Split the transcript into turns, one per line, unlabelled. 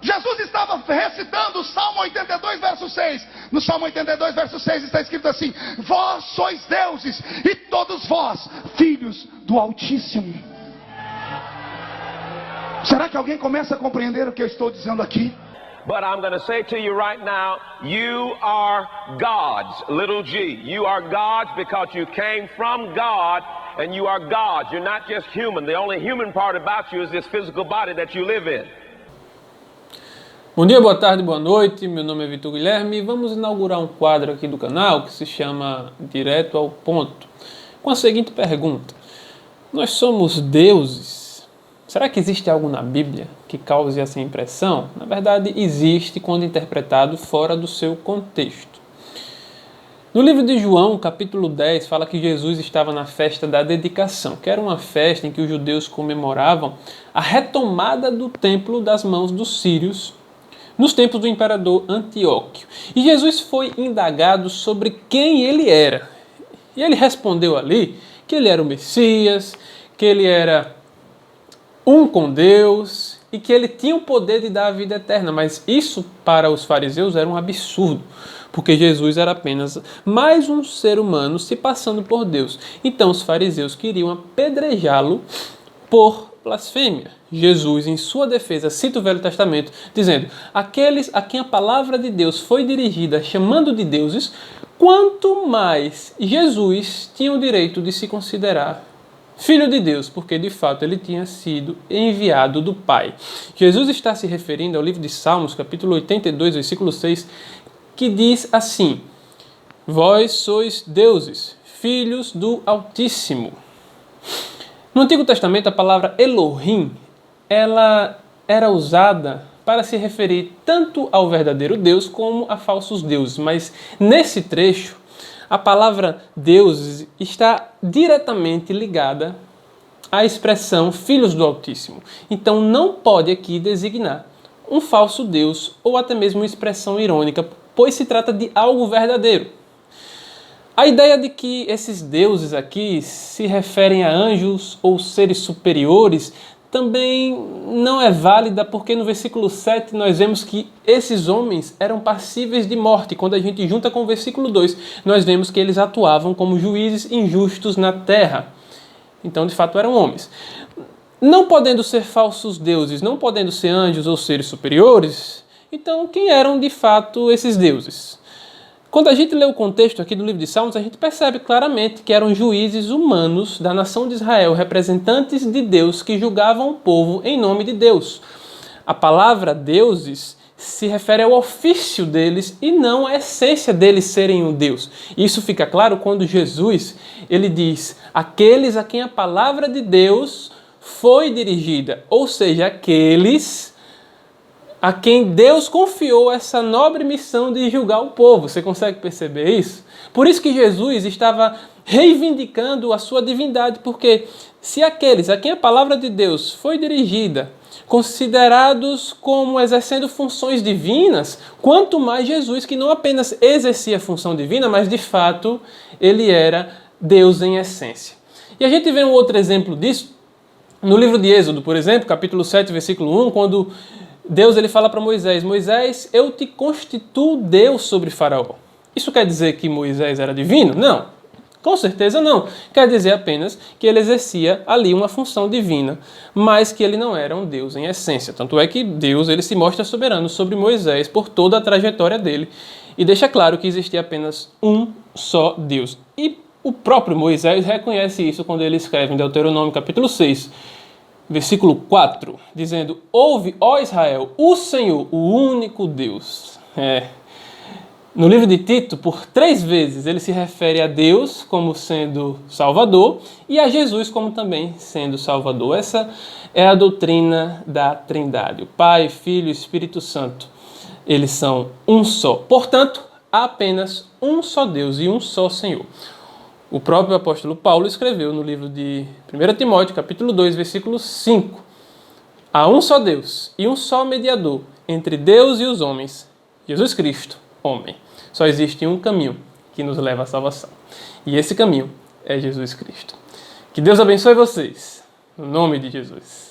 Jesus estava recitando o Salmo 82, verso 6. No Salmo 82, verso 6 está escrito assim: vós sois deuses, e todos vós, filhos do Altíssimo. Será que alguém começa a compreender o que eu estou dizendo aqui?
But I'm going to say to you right now, you are gods, little g. You are gods because you came from God, and you are gods. You're not just human. The only human part about you is this physical body that you live in.
Bom dia, boa tarde, boa noite. Meu nome é Vitor Guilherme e vamos inaugurar um quadro aqui do canal que se chama Direto ao Ponto, com a seguinte pergunta: nós somos deuses? Será que existe algo na Bíblia que cause essa impressão? Na verdade, existe quando interpretado fora do seu contexto. No livro de João, capítulo 10, fala que Jesus estava na festa da dedicação, que era uma festa em que os judeus comemoravam a retomada do templo das mãos dos sírios nos tempos do imperador Antíoco. E Jesus foi indagado sobre quem ele era. E ele respondeu ali que ele era o Messias, que ele era um com Deus e que ele tinha o poder de dar a vida eterna. Mas isso para os fariseus era um absurdo, porque Jesus era apenas mais um ser humano se passando por Deus. Então os fariseus queriam apedrejá-lo por blasfêmia. Jesus, em sua defesa, cita o Velho Testamento, dizendo: aqueles a quem a palavra de Deus foi dirigida chamando de deuses, quanto mais Jesus tinha o direito de se considerar Filho de Deus, porque de fato ele tinha sido enviado do Pai. Jesus está se referindo ao livro de Salmos, capítulo 82, versículo 6, que diz assim: vós sois deuses, filhos do Altíssimo. No Antigo Testamento, a palavra Elohim, ela era usada para se referir tanto ao verdadeiro Deus como a falsos deuses. Mas nesse trecho, a palavra Deus está diretamente ligada à expressão filhos do Altíssimo. Então não pode aqui designar um falso Deus ou até mesmo uma expressão irônica, pois se trata de algo verdadeiro. A ideia de que esses deuses aqui se referem a anjos ou seres superiores também não é válida, porque no versículo 7 nós vemos que esses homens eram passíveis de morte. Quando a gente junta com o versículo 2, nós vemos que eles atuavam como juízes injustos na terra. Então, de fato, eram homens. Não podendo ser falsos deuses, não podendo ser anjos ou seres superiores, então quem eram de fato esses deuses? Quando a gente lê o contexto aqui do livro de Salmos, a gente percebe claramente que eram juízes humanos da nação de Israel, representantes de Deus que julgavam o povo em nome de Deus. A palavra deuses se refere ao ofício deles e não à essência deles serem um Deus. Isso fica claro quando Jesus ele diz: aqueles a quem a palavra de Deus foi dirigida, ou seja, aqueles a quem Deus confiou essa nobre missão de julgar o povo. Você consegue perceber isso? Por isso que Jesus estava reivindicando a sua divindade, porque se aqueles a quem a palavra de Deus foi dirigida, considerados como exercendo funções divinas, quanto mais Jesus, que não apenas exercia a função divina, mas de fato ele era Deus em essência. E a gente vê um outro exemplo disso no livro de Êxodo, por exemplo, capítulo 7, versículo 1, quando Deus ele fala para Moisés: Moisés, eu te constituo Deus sobre Faraó. Isso quer dizer que Moisés era divino? Não, com certeza não. Quer dizer apenas que ele exercia ali uma função divina, mas que ele não era um Deus em essência. Tanto é que Deus ele se mostra soberano sobre Moisés por toda a trajetória dele e deixa claro que existia apenas um só Deus. E o próprio Moisés reconhece isso quando ele escreve em Deuteronômio capítulo 6, versículo 4, dizendo: ouve, ó Israel, o Senhor, o único Deus. No livro de Tito, por 3 vezes, ele se refere a Deus como sendo Salvador e a Jesus como também sendo Salvador. Essa é a doutrina da Trindade. O Pai, Filho e Espírito Santo, eles são um só. Portanto, há apenas um só Deus e um só Senhor. O próprio apóstolo Paulo escreveu no livro de 1 Timóteo, capítulo 2, versículo 5. Há um só Deus e um só mediador entre Deus e os homens, Jesus Cristo, homem. Só existe um caminho que nos leva à salvação. E esse caminho é Jesus Cristo. Que Deus abençoe vocês, no nome de Jesus.